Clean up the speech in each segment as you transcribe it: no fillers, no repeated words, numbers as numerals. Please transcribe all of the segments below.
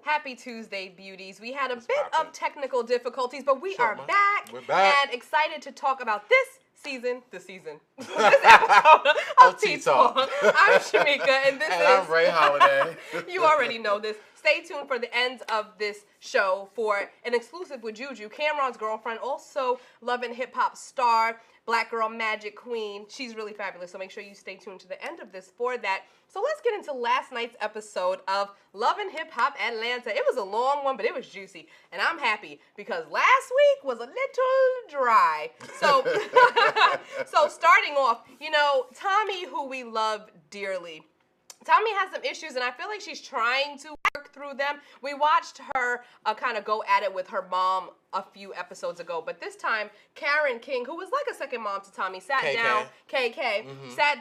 Happy Tuesday, beauties. We had a bit of technical difficulties, but we are back. We're back. And excited to talk about this episode of Tea Talk. I'm Shamika, and I'm Ray Holiday. You already know this. Stay tuned for the end of this show for an exclusive with JuJu, Cameron's girlfriend, also Love and Hip Hop star, Black Girl Magic Queen. She's really fabulous, so make sure you stay tuned to the end of this for that. So let's get into last night's episode of Love and Hip Hop Atlanta. It was a long one, but it was juicy, and I'm happy because last week was a little dry. So, so starting off, you know, Tommy, who we love dearly, Tommy has some issues, and I feel like she's trying to work through them. We watched her kind of go at it with her mom a few episodes ago, but this time, Karen King, who was like a second mom to Tommy, sat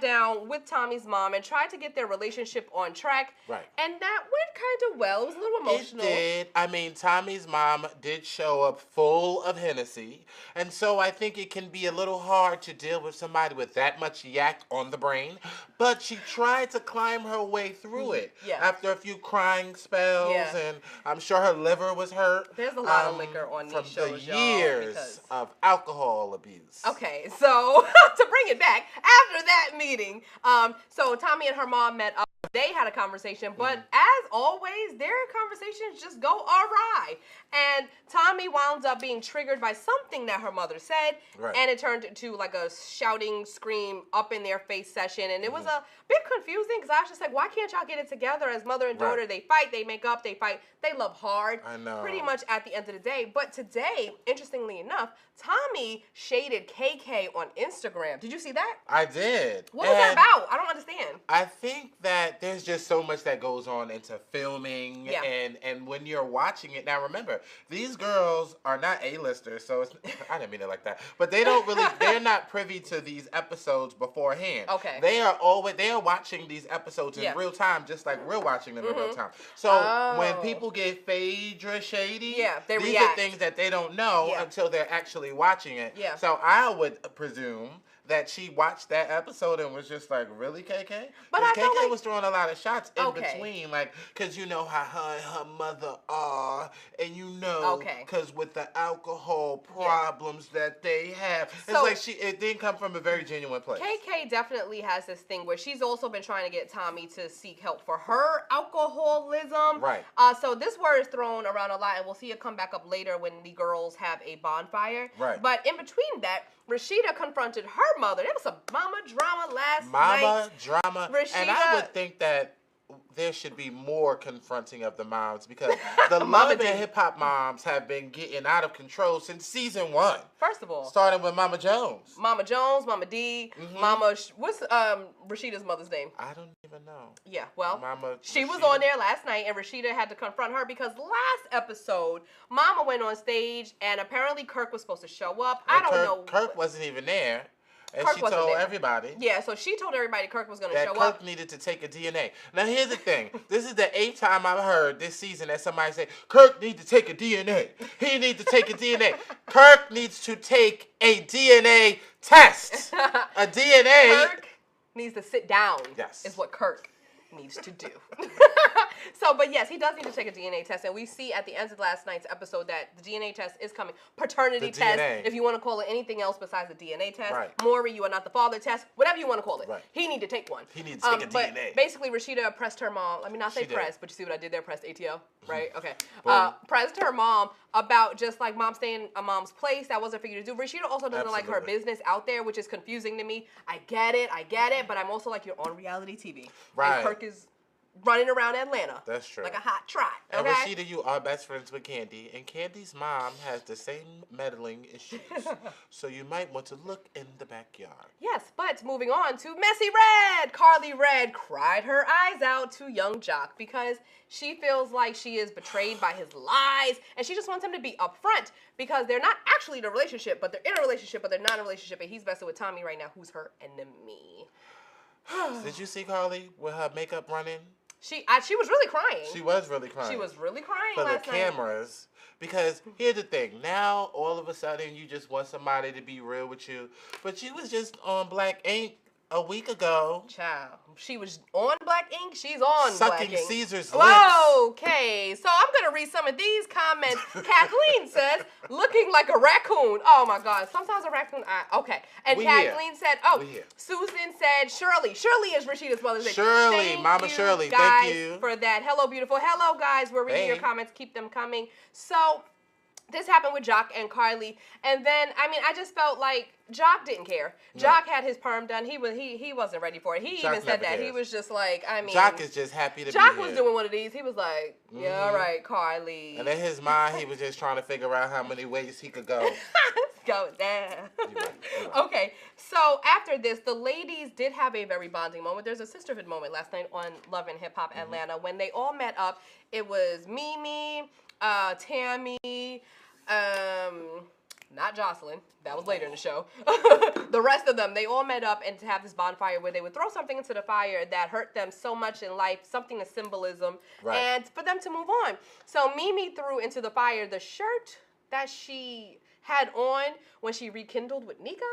down with Tommy's mom and tried to get their relationship on track. Right. And that went kind of well. It was a little emotional. It did. I mean, Tommy's mom did show up full of Hennessy, and so I think it can be a little hard to deal with somebody with that much yak on the brain, but she tried to climb her way through it after a few crying spells, and I'm sure her liver was hurt. There's a lot of liquor on these shows, the years of alcohol abuse. Okay, so to bring it back, after that meeting, so Tommy and her mom met up. They had a conversation, but as always, their conversations just go awry. And Tommy wound up being triggered by something that her mother said, and it turned into like a shouting, scream, up in their face session. And it was a bit confusing because I was just like, why can't y'all get it together as mother and daughter? They fight, they make up, they fight, they love hard. I know. Pretty much at the end of the day. But today, interestingly enough, Tommy shaded KK on Instagram. Did you see that? I did. What was that about? I don't understand. I think that there's just so much that goes on into filming and when you're watching it. Now remember, these girls are not A-listers, so it's, I didn't mean it like that. But they don't really, they're not privy to these episodes beforehand. Okay. They are watching these episodes in real time, just like we're watching them in real time. So when people get Phaedra shady, these are things that they don't know until they're actually watching it. Yeah. So I would presume that she watched that episode and was just like, really, KK? But KK was throwing a lot of shots in between, like, because you know how her and her mother are, and you know, because with the alcohol problems that they have, so, it's like it didn't come from a very genuine place. KK definitely has this thing where she's also been trying to get Tommy to seek help for her alcoholism. Right. So this word is thrown around a lot, and we'll see it come back up later when the girls have a bonfire. Right. But in between that, Rashida confronted her mother. There was some mama drama last night. Mama drama. Rashida, and I would think that there should be more confronting of the moms because the Love and Hip Hop moms have been getting out of control since season 1. First of all, starting with Mama Jones. Mama Jones, Mama D, Mama, what's Rashida's mother's name? I don't even know. Yeah, well, Mama she was on there last night, and Rashida had to confront her because last episode, Mama went on stage, and apparently Kirk was supposed to show up. I don't know. Kirk wasn't even there. And Kirk she told there. everybody. Yeah, so she told everybody Kirk was going to show Kirk up. needed to take a DNA. Now, here's the thing. This is the 8th time I've heard this season that somebody say, Kirk needs to take a DNA. He needs to take a DNA. Kirk needs to take a DNA test. A DNA. Kirk needs to sit down. Yes. Is what Kirk needs to do. So, but yes, he does need to take a DNA test, and we see at the end of last night's episode that the DNA test is coming. Paternity test, if you want to call it anything else besides the DNA test. Right. Maury, you are not the father test, whatever you want to call it. Right. He need to take one. He needs to take a but DNA. Basically, Rashida pressed her mom. I mean, not say pressed, but you see what I did there? Pressed ATL, right? Okay. Pressed her mom about just like mom staying a mom's place. That wasn't for you to do. Rashida also doesn't like her business out there, which is confusing to me. I get it, but I'm also like, you're on reality TV. Right. And Kirk is running around Atlanta. That's true. Like a hot trot. Okay? And Rashida, you are best friends with Candy, and Candy's mom has the same meddling issues. So you might want to look in the backyard. Yes, but moving on to Messy Red. Carly Red cried her eyes out to Young Jock because she feels like she is betrayed by his lies, and she just wants him to be upfront because they're not actually in a relationship, but they're in a relationship, but they're not in a relationship, and he's messing with Tommy right now, who's her enemy. Did you see Carly with her makeup running? She was really crying. She was really crying. She was really crying for last the cameras. Because here's the thing. Now, all of a sudden, you just want somebody to be real with you. But you was just on Black Ink a week ago. Child, she was on Black Ink. She's on Sucking Black Ink. Caesar's lips. Okay, so I'm gonna read some of these comments. Kathleen says, "Looking like a raccoon." Oh my God, sometimes a raccoon. Okay, and We Kathleen said, "Oh." We here. Susan said, "Shirley." Shirley is Rashida's mother's name. Shirley, Thank Mama you Shirley, guys thank you for that. Hello, beautiful. Hello, guys. We're reading your Hey. comments. Keep them coming. So. This happened with Jock and Carly, and then I just felt like Jock didn't care. Jock had his perm done. He wasn't ready for it. He Jock even said never that. cares. He was just like, Jock is just happy to Jock be was here. doing one of these. He was like, yeah, all right, Carly. And in his mind, he was just trying to figure out how many ways he could go. Go down. You're right. Okay, so after this, the ladies did have a very bonding moment. There's a sisterhood moment last night on Love and Hip Hop Atlanta when they all met up. It was Mimi, Tammy, not Jocelyn. That was later in the show. The rest of them, they all met up and to have this bonfire where they would throw something into the fire that hurt them so much in life, something of symbolism, and for them to move on. So Mimi threw into the fire the shirt that she had on when she rekindled with Nico.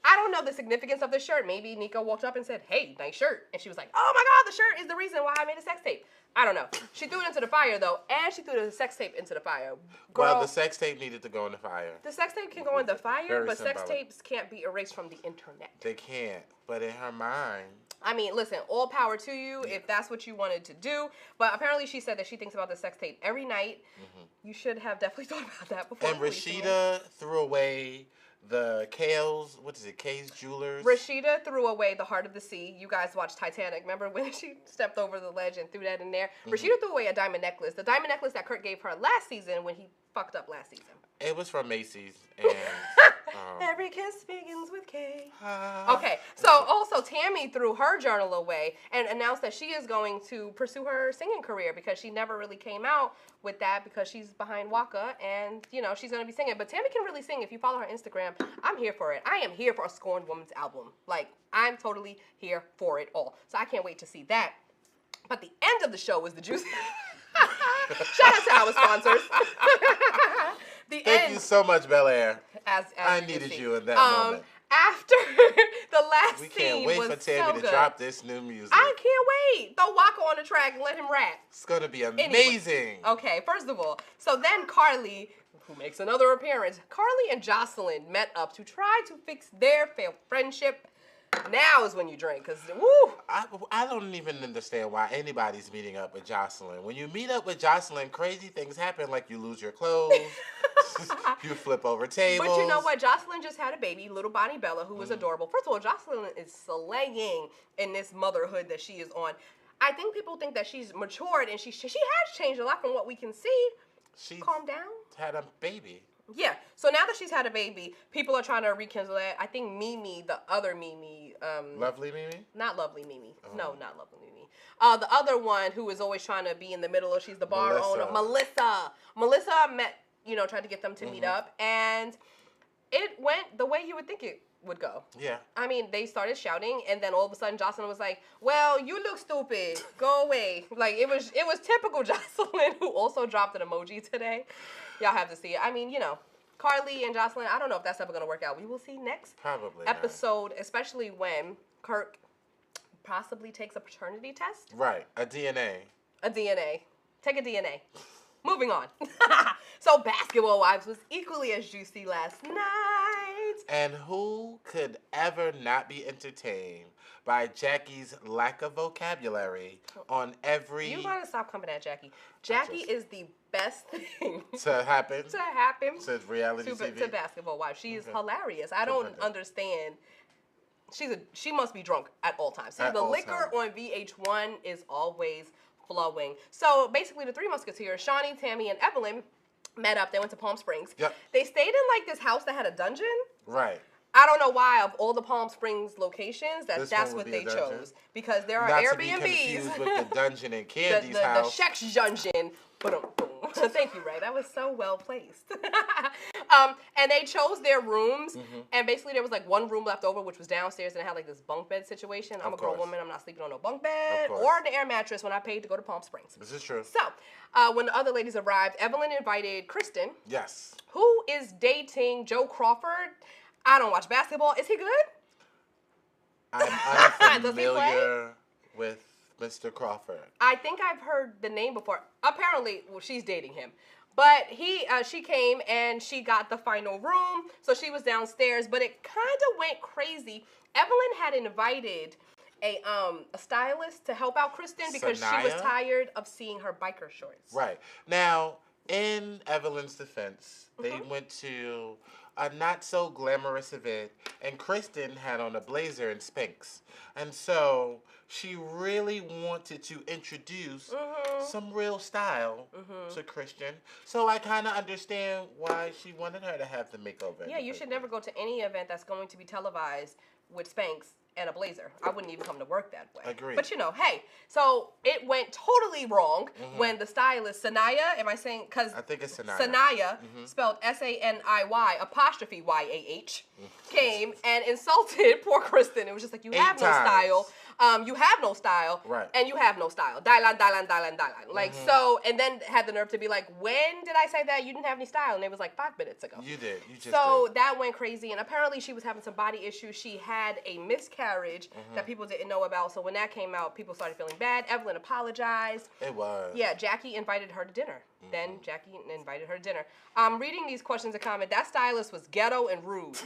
I don't know the significance of the shirt. Maybe Nico walked up and said, "Hey, nice shirt." And she was like, "Oh my God, the shirt is the reason why I made a sex tape." I don't know. She threw it into the fire, though, and she threw the sex tape into the fire. Girl, Well, the sex tape needed to go in the fire. the sex tape can go in the fire, Very but sex symbolic. tapes can't be erased from the internet. They can't, but in her mind. I mean, listen, all power to you if that's what you wanted to do. But apparently she said that she thinks about the sex tape every night. You should have definitely thought about that before. And Rashida threw away the Kale's, what is it, Kay's Jewelers? Rashida threw away the Heart of the Sea. You guys watched Titanic. Remember when she stepped over the ledge and threw that in there? Rashida threw away a diamond necklace. The diamond necklace that Kurt gave her last season when he fucked up last season. It was from Macy's. And Every kiss begins with K. Ah. Okay, so also Tammy threw her journal away and announced that she is going to pursue her singing career because she never really came out with that because she's behind Waka and, you know, she's going to be singing. But Tammy can really sing. If you follow her Instagram, I'm here for it. I am here for a Scorned Woman's album. Like, I'm totally here for it all. So I can't wait to see that. But the end of the show was the juicy... Shout out to our sponsors. Thank you so much, Bel Air. As I you needed see. you in that moment. After the last We scene can't wait was for Tammy so to good. drop this new music. I can't wait. Throw Waka on the track and let him rap. It's going to be amazing. Okay, first of all, so then Carly, who makes another appearance, Carly and Jocelyn met up to try to fix their failed friendship. Now is when you drink, because, woo. I don't even understand why anybody's meeting up with Jocelyn. When you meet up with Jocelyn, crazy things happen, like you lose your clothes, you flip over tables. But you know what? Jocelyn just had a baby, little Bonnie Bella, who was adorable. First of all, Jocelyn is slaying in this motherhood that she is on. I think people think that she's matured, and she has changed a lot from what we can see. She Calm down. had a baby. Yeah. So now that she's had a baby, people are trying to rekindle that. I think Mimi, the other Mimi, Lovely Mimi? not Lovely Mimi. No, not Lovely Mimi. The other one who is always trying to be in the middle, she's the bar owner, Melissa. Melissa tried to get them to meet up, and it went the way you would think it would go. Yeah. I mean, they started shouting, and then all of a sudden, Jocelyn was like, "Well, you look stupid. Go away." Like it was typical Jocelyn, who also dropped an emoji today. Y'all have to see it. I mean, Carly and Jocelyn. I don't know if that's ever gonna work out. We will see next episode, especially when Kirk possibly takes a paternity test. Right. A DNA. Take a DNA. Moving on. So Basketball Wives was equally as juicy last night. And who could ever not be entertained by Jackie's lack of vocabulary on every... You gotta stop coming at Jackie. Jackie is the best thing to happen to reality TV. To Basketball Wives. She is hilarious. I don't understand. She must be drunk at all times. See, the liquor on VH1 is always flowing. So basically, the three musketeers, Shawnee, Tammy, and Evelyn, met up. They went to Palm Springs. Yep. They stayed in like this house that had a dungeon. Right. I don't know wwhy of all the Palm Springs locations that's what they chose. chose, because there are Not Airbnbs. To be confused with the dungeon in Candy's house. The Shex dungeon. Thank you, Ray. That was so well placed. And they chose their rooms, and basically there was like one room left over, which was downstairs, and it had like this bunk bed situation. I'm a grown woman. I'm not sleeping on no bunk bed or an air mattress when I paid to go to Palm Springs. This is true. So, when the other ladies arrived, Evelyn invited Kristen. Yes. Who is dating Joe Crawford. I don't watch basketball. Is he good? I'm Does he play? unfamiliar with Mr. Crawford. I think I've heard the name before. Apparently, well, she's dating him. But she came and she got the final room, so she was downstairs. But it kind of went crazy. Evelyn had invited a stylist to help out Kristen because she was Sanaya? tired of seeing her biker shorts. Right. Now, in Evelyn's defense, they Mm-hmm. went to a not so glamorous event, and Kristen had on a blazer and Spanx. And so she really wanted to introduce some real style to Kristen. So I kind of understand why she wanted her to have the makeover. Yeah, you should never go to any event that's going to be televised with Spanx and a blazer. I wouldn't even come to work that way. Agreed. But hey, so it went totally wrong when the stylist, Sanaya, am I saying? Because I think it's Sanaya. Sanaya, spelled S-A-N-I-Y, apostrophe Y-A-H, came and insulted poor Kristen. It was just like, you have no style. You have no style. Right. And you have no style. Dylan. Like, so, and then had the nerve to be like, when did I say that? You didn't have any style. And it was like 5 minutes ago. You did. You just So did. that went crazy, and apparently she was having some body issues. She had a miscarriage that people didn't know about. So when that came out, people started feeling bad. Evelyn apologized. It was. Yeah, Jackie invited her to dinner. Then Jackie invited her to dinner. I'm reading these questions and comments. That stylist was ghetto and rude.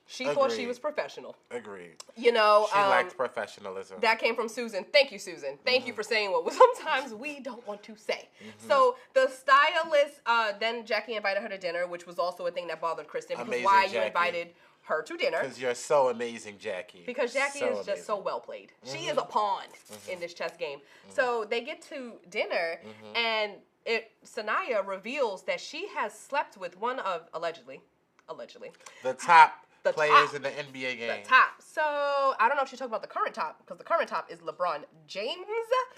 She thought she Agreed. was professional. Agreed. You know, She liked professionalism. that came from Susan. Thank you, Susan. Thank you for saying what sometimes we don't want to say. So the stylist, then Jackie invited her to dinner, which was also a thing that bothered Kristen. Because Amazing why you Jackie. invited her to dinner? Because you're so amazing, Jackie. Because Jackie So is just so well played. She is a pawn in this chess game. So they get to dinner, and Sanaya reveals that she has slept with one of, allegedly, The top The players top. in the NBA game. the top. So I don't know if she's talking about the current top, because the current top is LeBron James.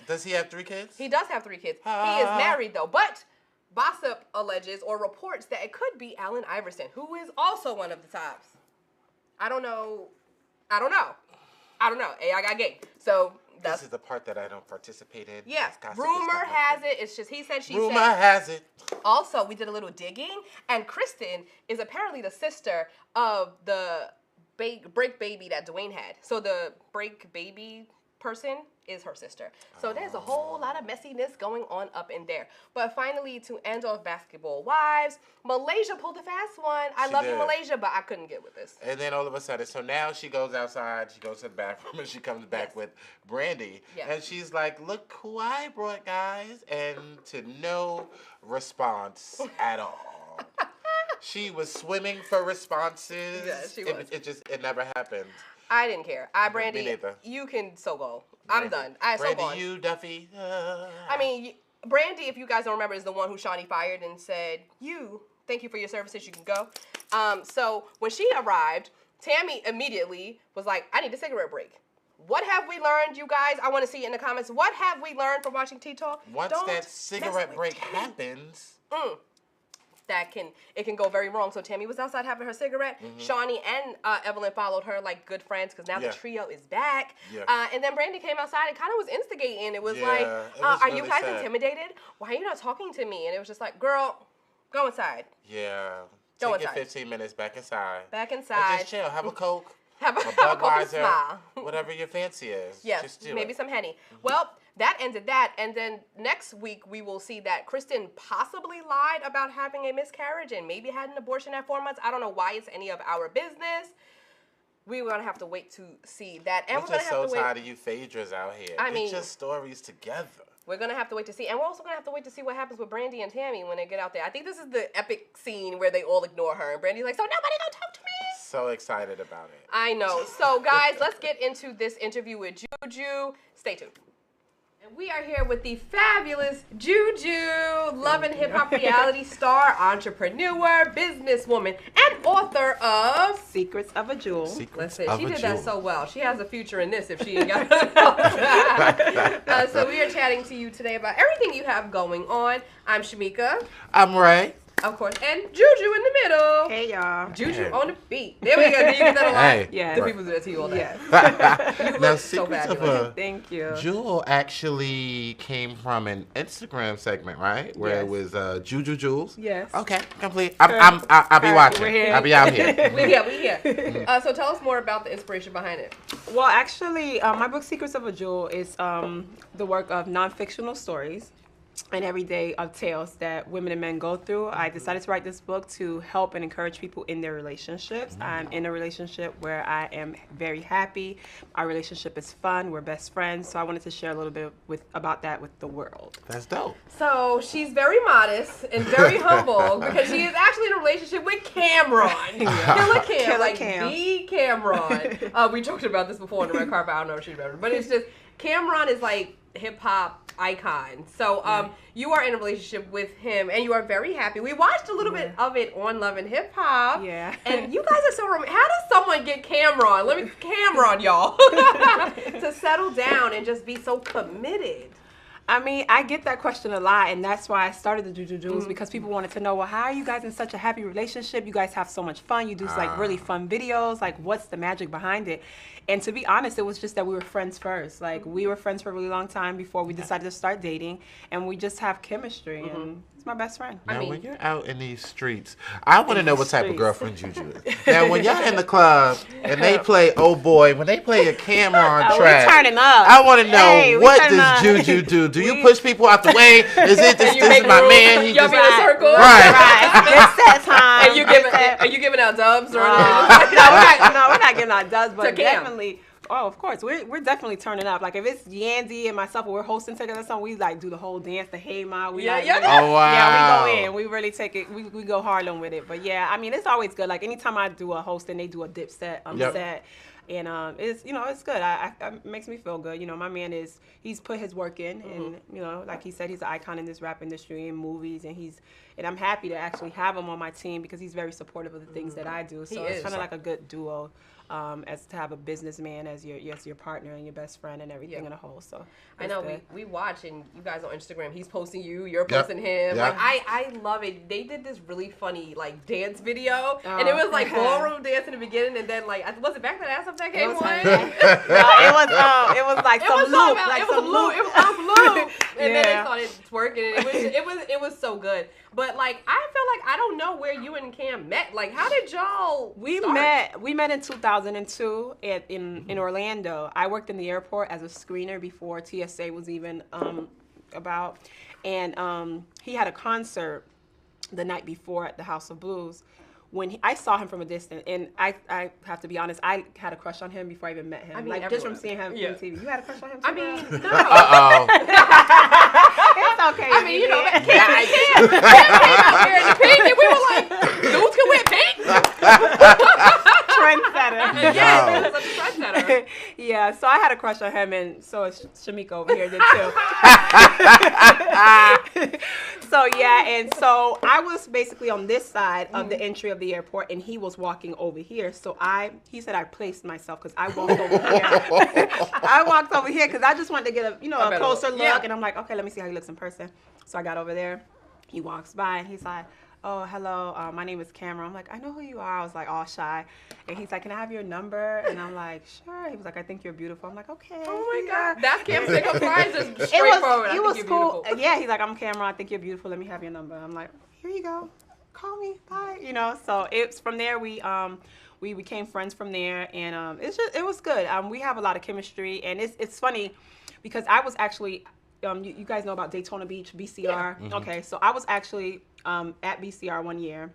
Does he have 3 kids? He does have 3 kids. He is married, though. But gossip alleges or reports that it could be Allen Iverson, who is also one of the tops. I don't know. Hey, I got game. So This is the part that I don't participate in. yeah. This gossip is Rumor not my has thing. it. It's just he said, she Rumor said. has it. Also, we did a little digging, and Kristen is apparently the sister of the break baby that Dwayne had. So the break baby person is her sister. So there's a whole lot of messiness going on up in there. But finally, to end off Basketball Wives, Malaysia pulled a fast one. I She love you, did. Malaysia, but I couldn't get with this. And then all of a sudden, so now she goes outside, she goes to the bathroom, and she comes back Yes. with Brandy. Yes. And she's like, look who I brought, guys. And to no response at all. She was swimming for responses. Yeah, she was. It never happened. I didn't care. Brandy, neither. you can so go. I'm done. So Brandy, gone. you, Duffy. I mean, Brandy, if you guys don't remember, is the one who Shawnee fired and said, thank you for your services, you can go. So when she arrived, Tammy immediately was like, I need a cigarette break. What have we learned, you guys? I want to see it in the comments. What have we learned from watching T-Talk? Once Don't that mess cigarette with break Tammy. happens, It can go very wrong. So Tammy was outside having her cigarette. Shawnee and Evelyn followed her like good friends because now the Yeah. trio is back. Yeah. And then Brandy came outside and kind of was instigating. It was Yeah, like, it was are you really guys sad. intimidated? Why are you not talking to me? And it was just like, girl, go inside. yeah. Go Take your inside. 15 minutes back inside. Back And inside. just chill. Have a Coke. Have a a Coke and Budweiser, smile. whatever your fancy is. Yes, Just do maybe it. some Henny. Well, that ended that. And then next week, we will see that Kristen possibly lied about having a miscarriage and maybe had an abortion at 4 months. I don't know why it's any of our business. We're going to have to wait to see that. And I'm we're going to just have so to wait. tired of you Phaedras out here. I mean- Get your stories together. We're going to have to wait to see. And we're also going to have to wait to see what happens with Brandy and Tammy when they get out there. I think this is the epic scene where they all ignore her. And Brandy's like, so nobody gonna talk to me? So excited about it. I know. So, guys, let's get into this interview with JuJu. Stay tuned. And we are here with the fabulous JuJu, love and hip hop reality star, entrepreneur, businesswoman, and author of Secrets of a Jewel. Listen, of she a did that Jewel. so well. She has a future in this if she ain't got So we are chatting to you today about everything you have going on. I'm Shamika. I'm Ray. Of course. And Juju in the middle. Hey, y'all. Juju on the beat. There we go. You get that a lot. Hey. Yes. The people do that to you all day. Yes. Now, so Secrets of fabulous. Thank you. Jewel actually came from an Instagram segment, right? Where it was JuJu Jules. Yes. Okay, complete. I'll be watching. We're here. I'll be out here. We here. So tell us more about the inspiration behind it. Well, actually, my book Secrets of a Jewel is the work of non-fictional stories and everyday tales that women and men go through. I decided to write this book to help and encourage people in their relationships. I'm in a relationship where I am very happy. Our relationship is fun. We're best friends. So I wanted to share a little bit about that with the world. That's dope. So she's very modest and very humble because she is actually in a relationship with Cameron. Killer Cam, Cam. the Cameron. We talked about this before on the red carpet. I don't know if she remembers, but it's just Cameron is like hip hop icon. So you are in a relationship with him and you are very happy. We watched a little bit of it on Love and Hip Hop. Yeah. And you guys are so romantic. How does someone get Cameron, y'all, to settle down and just be so committed? I mean, I get that question a lot, and that's why I started the JuJu Jules, because people wanted to know, well, how are you guys in such a happy relationship? You guys have so much fun. You do like really fun videos. Like, what's the magic behind it? And to be honest, it was just that we were friends first. Like, we were friends for a really long time before we decided to start dating, and we just have chemistry, and he's my best friend. Now, when you're out in these streets, I want to know what type of girlfriend JuJu is. Now, when y'all in the club and they play, oh boy, when they play a Cameron track, we're turning up. I want to know, Hey, what does JuJu do? Do you push people out the way? Is it this is my man? He Y'all just be in a circle. Right. It's set time. Are you giving out dubs or anything? No, we're not giving out dubs, but To Cam. definitely. Oh, of course. We're definitely turning up. Like, if it's Yandy and myself or we're hosting together, something, we like do the whole dance, the hey ma. We like, Oh, wow. Yeah, we go in. We really take it. We go Harlem with it. But yeah, I mean, it's always good. Like, anytime I do a host and they do a dip set on the set. And it's it's good. It makes me feel good. My man he's put his work in, and like he said, he's an icon in this rap industry and movies, and I'm happy to actually have him on my team because he's very supportive of the things that I do. So it's kind of like a good duo, as to have a businessman as your partner and your best friend and everything in a whole. So I know we watch, and you guys on Instagram, he's posting you, you're posting him. Like I love it. They did this really funny like dance video, and it was like ballroom dance in the beginning, and then like was it Back That Ass Up that came on? It was like some loop. It was some loop. And then they started twerking, and it was so good. But like I feel like I don't know where you and Cam met. Like how did y'all start? We met in 2002 in Orlando. I worked in the airport as a screener before TSA was even about, and he had a concert the night before at the House of Blues. When I saw him from a distance, and I have to be honest, I had a crush on him before I even met him. I mean, like just from seeing him on TV. You had a crush on him too? I mean, no. It's okay. I mean, Cam came out here in the pink, and we were like, dudes can wear pink? Trendsetter. Yes, it was a trendsetter. Yeah, so I had a crush on him, and so is Shamika over here did too. So yeah, and so I was basically on this side of the entry of the airport, and he was walking over here. So he said I placed myself because I walked over here. I walked over here because I just wanted to get a closer look, and I'm like, okay, let me see how he looks in person. So I got over there. He walks by, and he's like, oh, hello, my name is Cameron. I'm like, I know who you are. I was like all shy. And he's like, can I have your number? And I'm like, sure. He was like, I think you're beautiful. I'm like, okay. Oh my God. That's Cam's surprise, just straightforward. It was cool. Yeah, he's like, I'm Cameron. I think you're beautiful. Let me have your number. I'm like, here you go. Call me. Bye. So it's from there we became friends from there, and it was good. We have a lot of chemistry, and it's funny because I was actually you guys know about Daytona Beach, BCR. Yeah. Mm-hmm. Okay, so I was actually at BCR one year,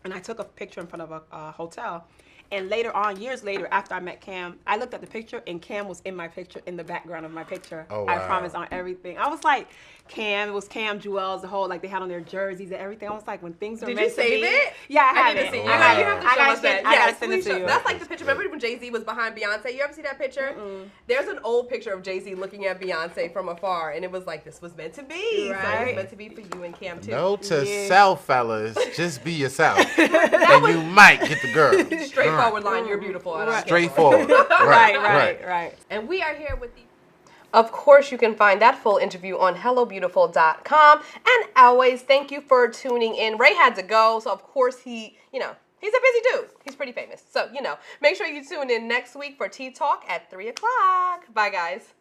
and I took a picture in front of a hotel. And later on, years later, after I met Cam, I looked at the picture, and Cam was in my picture, in the background of my picture. Oh, wow. I promise on everything. I was like, Cam, it was Cam, Jewels, the whole, like, they had on their jerseys and everything. I was like, when things are meant to be. Did you save it? Yeah, I have need it. to see it. I got it. You have to show us that. I gotta send it to you. That's like the picture. Remember when Jay-Z was behind Beyonce? You ever see that picture? Mm-mm. There's an old picture of Jay-Z looking at Beyonce from afar, and it was like, this was meant to be. Right. So it was meant to be for you and Cam, too. Note to self, fellas. Just be yourself. And you might get the girl. Straightforward line. You're beautiful. Straightforward. Right. And we are here with the Of course, you can find that full interview on hellobeautiful.com. And always, thank you for tuning in. Ray had to go, so of course he's a busy dude. He's pretty famous. So, make sure you tune in next week for Tea Talk at 3 o'clock. Bye, guys.